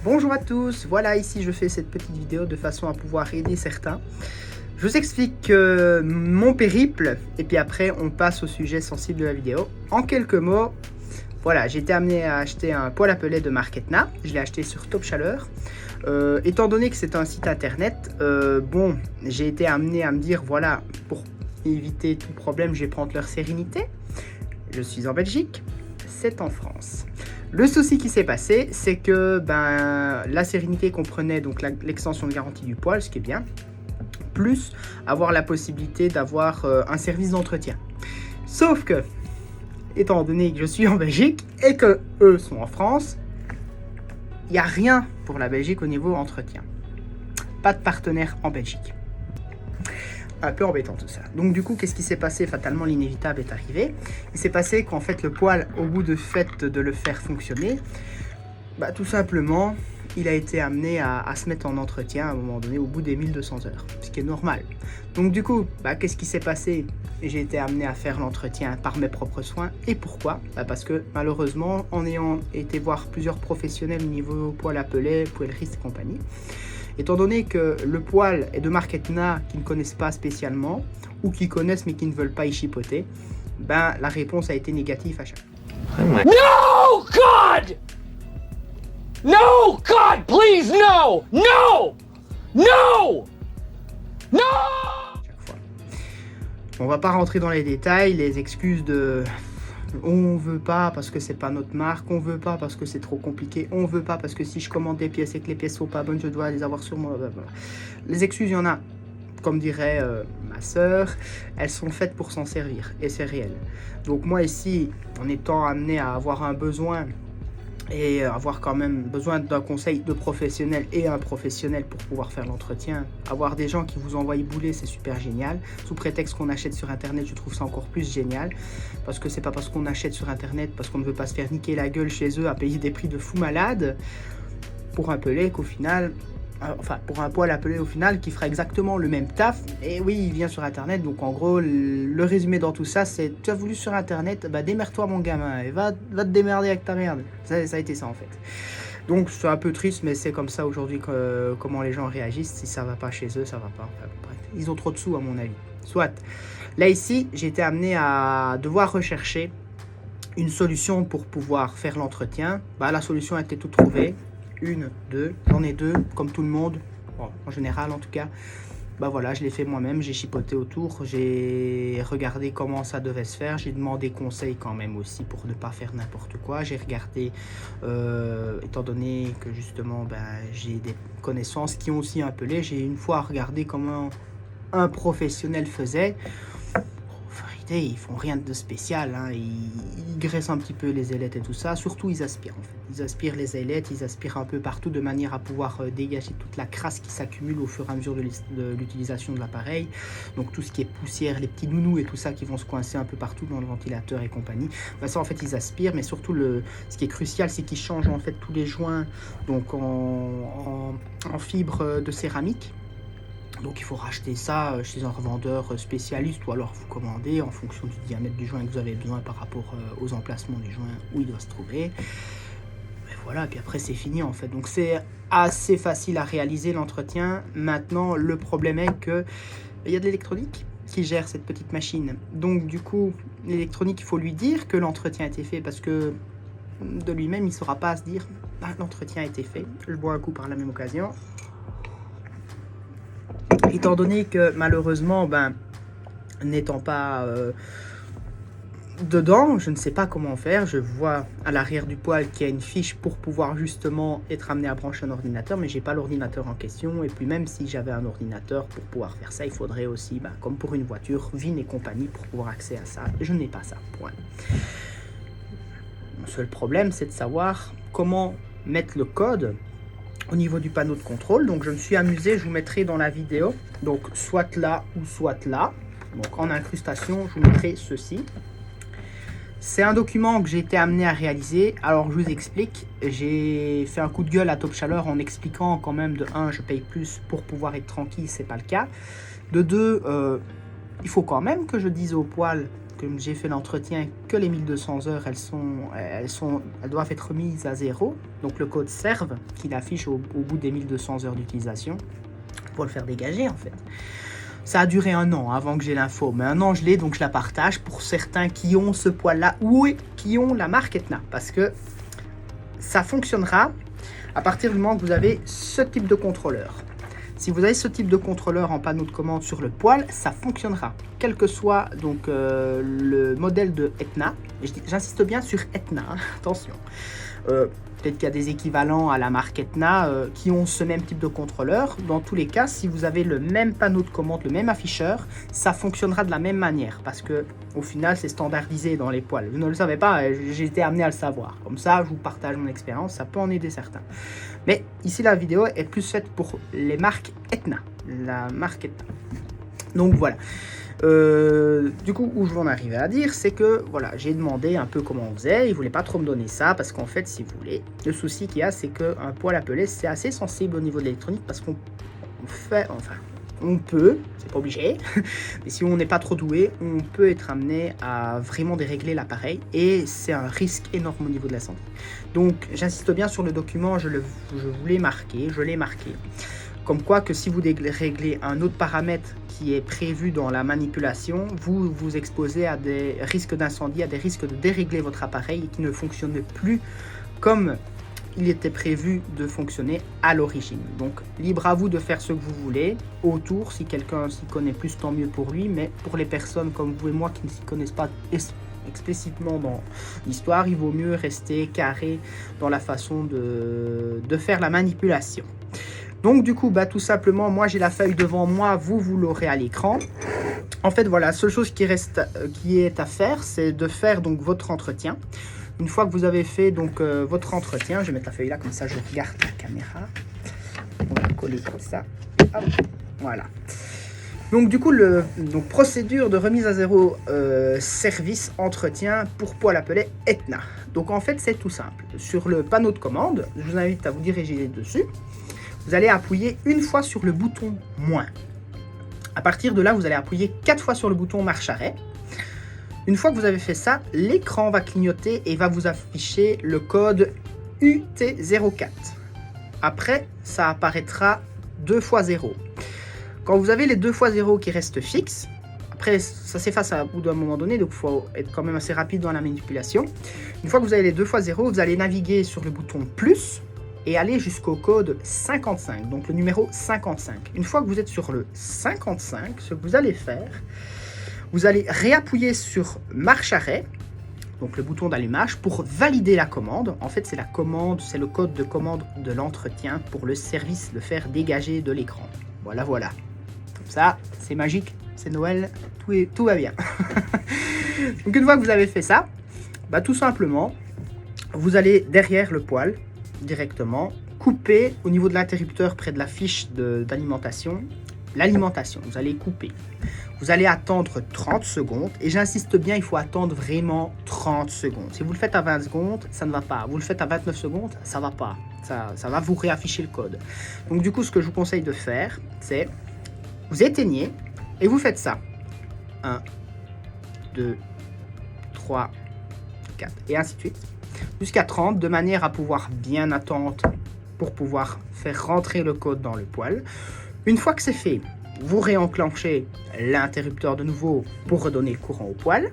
Bonjour à tous, voilà ici je fais cette petite vidéo de façon à pouvoir aider certains. Je vous explique mon périple et puis après on passe au sujet sensible de la vidéo. En quelques mots, voilà, j'ai été amené à acheter un poêle à pellets de marque Etna. Je l'ai acheté sur Top Chaleur. Étant donné que c'est un site internet, j'ai été amené à me dire voilà, pour éviter tout problème, je vais prendre leur sérénité. Je suis en Belgique, c'est en France. Le souci qui s'est passé, c'est que la sérénité comprenait donc l'extension de garantie du poêle, ce qui est bien, plus avoir la possibilité d'avoir un service d'entretien. Sauf que, étant donné que je suis en Belgique et que eux sont en France, il n'y a rien pour la Belgique au niveau entretien. Pas de partenaire en Belgique. Un peu embêtant tout ça. Donc du coup, qu'est-ce qui s'est passé? Fatalement, l'inévitable est arrivé. Il s'est passé qu'en fait, le poêle, au bout de fait de le faire fonctionner, tout simplement, il a été amené à se mettre en entretien à un moment donné, au bout des 1200 heures, ce qui est normal. Donc du coup, qu'est-ce qui s'est passé? J'ai été amené à faire l'entretien par mes propres soins. Et pourquoi? Parce que malheureusement, en ayant été voir plusieurs professionnels au niveau poêle à pellets, poêlerie et compagnie, étant donné que le poêle est de marque Etna qui ne connaissent pas spécialement, ou qui connaissent mais qui ne veulent pas y chipoter, la réponse a été négative à chaque fois. No, God! No, God, please, no! No! No! No! Chaque fois. On va pas rentrer dans les détails, les excuses de on veut pas parce que c'est pas notre marque, on veut pas parce que c'est trop compliqué, on veut pas parce que si je commande des pièces et que les pièces sont pas bonnes, je dois les avoir sur moi. Les excuses, il y en a. Comme dirait ma sœur, elles sont faites pour s'en servir et c'est réel. Donc moi ici, en étant amené à avoir un besoin et avoir quand même besoin d'un conseil de professionnel et un professionnel pour pouvoir faire l'entretien, avoir des gens qui vous envoient bouler, c'est super génial. Sous prétexte qu'on achète sur internet, je trouve ça encore plus génial, parce que c'est pas parce qu'on achète sur internet, parce qu'on ne veut pas se faire niquer la gueule chez eux à payer des prix de fou malade pour un pellet qu'au final, pour un poêle à pellets au final qui fera exactement le même taf. Et oui, il vient sur internet, donc en gros le résumé dans tout ça, c'est tu as voulu sur internet, démerde-toi mon gamin et va te démerder avec ta merde. Ça a été ça en fait. Donc c'est un peu triste, mais c'est comme ça aujourd'hui comment les gens réagissent. Si ça va pas chez eux, ça va pas. Enfin, bref, ils ont trop de sous à mon avis. Soit là ici, j'ai été amené à devoir rechercher une solution pour pouvoir faire l'entretien. La solution a été toute trouvée. Une, deux, j'en ai deux, comme tout le monde, en général en tout cas. Voilà, je l'ai fait moi-même, j'ai chipoté autour, j'ai regardé comment ça devait se faire, j'ai demandé conseil quand même aussi pour ne pas faire n'importe quoi. J'ai regardé, étant donné que justement j'ai des connaissances qui ont aussi un pellet, j'ai une fois regardé comment un professionnel faisait. Ils font rien de spécial, hein. Ils graissent un petit peu les ailettes et tout ça, surtout ils aspirent en fait. Ils aspirent les ailettes, ils aspirent un peu partout de manière à pouvoir dégager toute la crasse qui s'accumule au fur et à mesure de l'utilisation de l'appareil. Donc tout ce qui est poussière, les petits nounous et tout ça qui vont se coincer un peu partout dans le ventilateur et compagnie. Ça en fait ils aspirent, mais surtout ce qui est crucial c'est qu'ils changent en fait tous les joints donc en fibre de céramique. Donc il faut racheter ça chez un revendeur spécialiste ou alors vous commandez en fonction du diamètre du joint que vous avez besoin par rapport aux emplacements du joint où il doit se trouver. Et voilà, puis après c'est fini en fait. Donc c'est assez facile à réaliser l'entretien. Maintenant le problème est que il y a de l'électronique qui gère cette petite machine. Donc du coup l'électronique, il faut lui dire que l'entretien a été fait parce que de lui-même il ne saura pas se dire l'entretien a été fait. Je bois un coup par la même occasion. Étant donné que malheureusement, n'étant pas dedans, je ne sais pas comment faire. Je vois à l'arrière du poêle qu'il y a une fiche pour pouvoir justement être amené à brancher un ordinateur, mais j'ai pas l'ordinateur en question. Et puis même si j'avais un ordinateur pour pouvoir faire ça, il faudrait aussi, comme pour une voiture, VIN et compagnie pour pouvoir accéder à ça. Je n'ai pas ça, point. Mon seul problème, c'est de savoir comment mettre le code au niveau du panneau de contrôle. Donc je me suis amusé, je vous mettrai dans la vidéo, donc soit là ou soit là. Donc en incrustation, je vous mettrai ceci. C'est un document que j'ai été amené à réaliser. Alors je vous explique, j'ai fait un coup de gueule à Top Chaleur en expliquant quand même de 1, je paye plus pour pouvoir être tranquille, c'est pas le cas. De 2, il faut quand même que je dise au poêle comme j'ai fait l'entretien, que les 1200 heures, elles doivent être mises à 0. Donc le code serve qu'il affiche au bout des 1200 heures d'utilisation pour le faire dégager en fait. Ça a duré 1 an avant que j'ai l'info, mais 1 an je l'ai, donc je la partage pour certains qui ont ce poil-là ou qui ont la marque Etna, parce que ça fonctionnera à partir du moment que vous avez ce type de contrôleur. Si vous avez ce type de contrôleur en panneau de commande sur le poil, ça fonctionnera, quel que soit donc le modèle de Etna. J'insiste bien sur Etna, hein, attention. Peut-être qu'il y a des équivalents à la marque Etna qui ont ce même type de contrôleur. Dans tous les cas, si vous avez le même panneau de commande, le même afficheur, ça fonctionnera de la même manière, parce que au final, c'est standardisé dans les poils. Vous ne le savez pas, j'ai été amené à le savoir. Comme ça, je vous partage mon expérience, ça peut en aider certains. Mais ici, la vidéo est plus faite pour les marques Etna, la marque Etna. Donc voilà. Du coup, où je vais en arriver à dire, c'est que voilà, j'ai demandé un peu comment on faisait. Ils voulaient pas trop me donner ça parce qu'en fait, si vous voulez, le souci qu'il y a, c'est qu'un poil à peler, c'est assez sensible au niveau de l'électronique parce qu'on fait, enfin, on peut, c'est pas obligé, mais si on n'est pas trop doué, on peut être amené à vraiment dérégler l'appareil et c'est un risque énorme au niveau de l'incendie. Donc, j'insiste bien sur le document, je vous l'ai marqué, je l'ai marqué. Comme quoi que si vous réglez un autre paramètre qui est prévu dans la manipulation, vous vous exposez à des risques d'incendie, à des risques de dérégler votre appareil et qui ne fonctionne plus comme il était prévu de fonctionner à l'origine. Donc libre à vous de faire ce que vous voulez autour, si quelqu'un s'y connaît plus, tant mieux pour lui, mais pour les personnes comme vous et moi qui ne s'y connaissent pas explicitement dans l'histoire, il vaut mieux rester carré dans la façon de faire la manipulation. Donc du coup, tout simplement, moi j'ai la feuille devant moi, vous l'aurez à l'écran. En fait, voilà, la seule chose qui est à faire, c'est de faire donc votre entretien. Une fois que vous avez fait donc votre entretien, je vais mettre la feuille là, comme ça je regarde la caméra. On va coller comme ça. Hop, voilà. Donc du coup, procédure de remise à 0 service entretien pour poil à peler Etna. Donc en fait, c'est tout simple. Sur le panneau de commande, je vous invite à vous diriger dessus. Vous allez appuyer une fois sur le bouton moins. À partir de là, vous allez appuyer 4 fois sur le bouton marche arrêt. Une fois que vous avez fait ça, l'écran va clignoter et va vous afficher le code UT04. Après, ça apparaîtra 2 fois 0. Quand vous avez les 2 fois 0 qui restent fixes, après ça s'efface à bout d'un moment donné, donc il faut être quand même assez rapide dans la manipulation. Une fois que vous avez les 2 fois 0, vous allez naviguer sur le bouton plus et aller jusqu'au code 55, donc le numéro 55. Une fois que vous êtes sur le 55, ce que vous allez faire, vous allez réappuyer sur marche arrêt, donc le bouton d'allumage, pour valider la commande. En fait, c'est la commande, c'est le code de commande de l'entretien pour le service, le faire dégager de l'écran. Voilà, voilà. Comme ça, c'est magique, c'est Noël, tout va bien. Donc une fois que vous avez fait ça, tout simplement, vous allez derrière le poil, directement, couper au niveau de l'interrupteur près de la fiche d'alimentation, l'alimentation, vous allez couper. Vous allez attendre 30 secondes, et j'insiste bien, il faut attendre vraiment 30 secondes. Si vous le faites à 20 secondes, ça ne va pas. Vous le faites à 29 secondes, ça ne va pas. Ça va vous réafficher le code. Donc du coup, ce que je vous conseille de faire, c'est vous éteignez et vous faites ça. 1, 2, 3, 4, et ainsi de suite. Jusqu'à 30, de manière à pouvoir bien attendre pour pouvoir faire rentrer le code dans le poil. Une fois que c'est fait, vous réenclenchez l'interrupteur de nouveau pour redonner le courant au poil.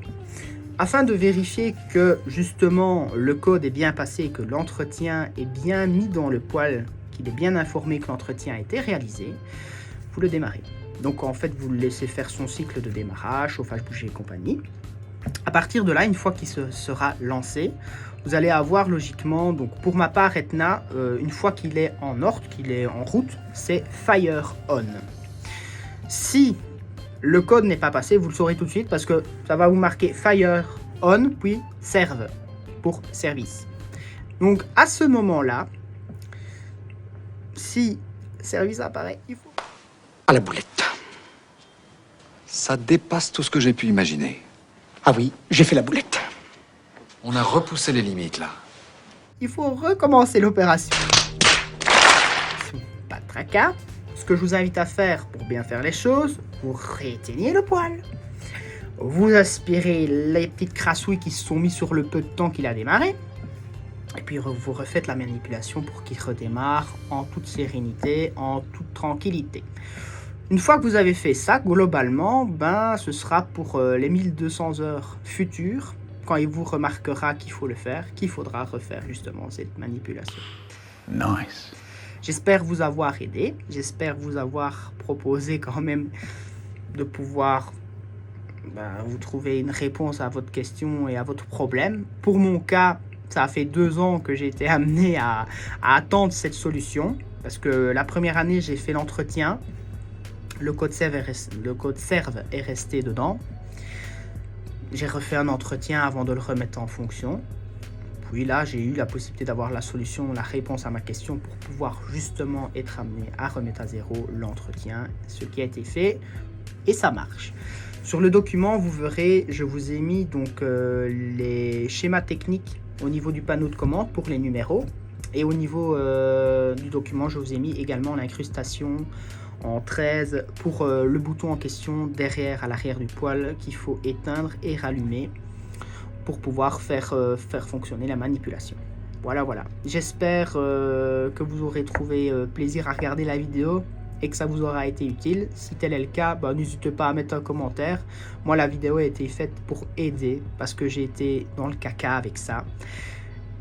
Afin de vérifier que justement le code est bien passé, que l'entretien est bien mis dans le poil, qu'il est bien informé que l'entretien a été réalisé, vous le démarrez. Donc en fait, vous le laissez faire son cycle de démarrage, chauffage, bougie et compagnie. À partir de là, une fois qu'il sera lancé, vous allez avoir logiquement, donc pour ma part Etna, une fois qu'il est en ordre, qu'il est en route, c'est Fire On. Si le code n'est pas passé, vous le saurez tout de suite parce que ça va vous marquer Fire On, puis Serve pour service. Donc à ce moment-là, si service apparaît, il faut... À la boulette. Ça dépasse tout ce que j'ai pu imaginer. Ah oui, j'ai fait la boulette. On a repoussé les limites, là. Il faut recommencer l'opération. Pas de tracas. Ce que je vous invite à faire pour bien faire les choses, vous rééteignez le poil. Vous aspirez les petites crassouilles qui se sont mises sur le peu de temps qu'il a démarré. Et puis vous refaites la manipulation pour qu'il redémarre en toute sérénité, en toute tranquillité. Une fois que vous avez fait ça, globalement, ce sera pour les 1200 heures futures, quand il vous remarquera qu'il faut le faire, qu'il faudra refaire justement cette manipulation. Nice. J'espère vous avoir aidé, j'espère vous avoir proposé quand même de pouvoir vous trouver une réponse à votre question et à votre problème. Pour mon cas, ça a fait 2 ans que j'ai été amené à attendre cette solution, parce que la première année, j'ai fait l'entretien, le code serve est resté dedans. J'ai refait un entretien avant de le remettre en fonction. Puis là, j'ai eu la possibilité d'avoir la solution, la réponse à ma question pour pouvoir justement être amené à remettre à zéro l'entretien, ce qui a été fait, et ça marche. Sur le document, vous verrez, je vous ai mis donc les schémas techniques au niveau du panneau de commande pour les numéros. Et au niveau du document, je vous ai mis également l'incrustation en 13 pour le bouton en question derrière, à l'arrière du poêle, qu'il faut éteindre et rallumer pour pouvoir faire fonctionner la manipulation. Voilà. J'espère que vous aurez trouvé plaisir à regarder la vidéo et que ça vous aura été utile. Si tel est le cas, n'hésitez pas à mettre un commentaire. Moi, la vidéo a été faite pour aider parce que j'ai été dans le caca avec ça.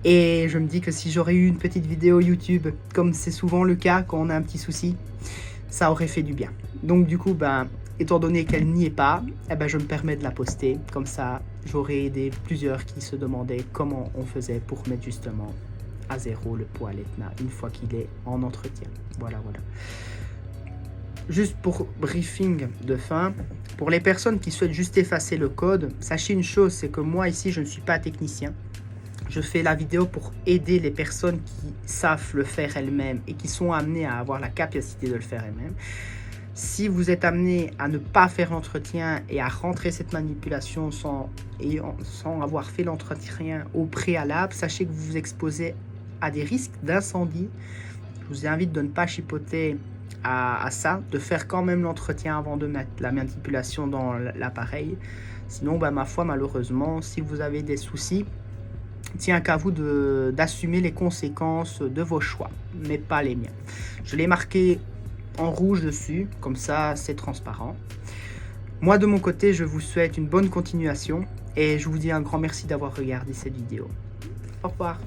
Et je me dis que si j'aurais eu une petite vidéo YouTube, comme c'est souvent le cas quand on a un petit souci, ça aurait fait du bien. Donc du coup, étant donné qu'elle n'y est pas, je me permets de la poster. Comme ça, j'aurais aidé plusieurs qui se demandaient comment on faisait pour mettre justement à zéro le poêle Etna une fois qu'il est en entretien. Voilà. Juste pour briefing de fin, pour les personnes qui souhaitent juste effacer le code, sachez une chose, c'est que moi ici, je ne suis pas technicien. Je fais la vidéo pour aider les personnes qui savent le faire elles-mêmes et qui sont amenées à avoir la capacité de le faire elles-mêmes. Si vous êtes amené à ne pas faire l'entretien et à rentrer cette manipulation sans avoir fait l'entretien au préalable, sachez que vous vous exposez à des risques d'incendie. Je vous invite de ne pas chipoter à ça, de faire quand même l'entretien avant de mettre la manipulation dans l'appareil. Sinon, ma foi, malheureusement, si vous avez des soucis, tient qu'à vous d'assumer les conséquences de vos choix, mais pas les miens. Je l'ai marqué en rouge dessus, comme ça c'est transparent. Moi de mon côté, je vous souhaite une bonne continuation et je vous dis un grand merci d'avoir regardé cette vidéo. Au revoir.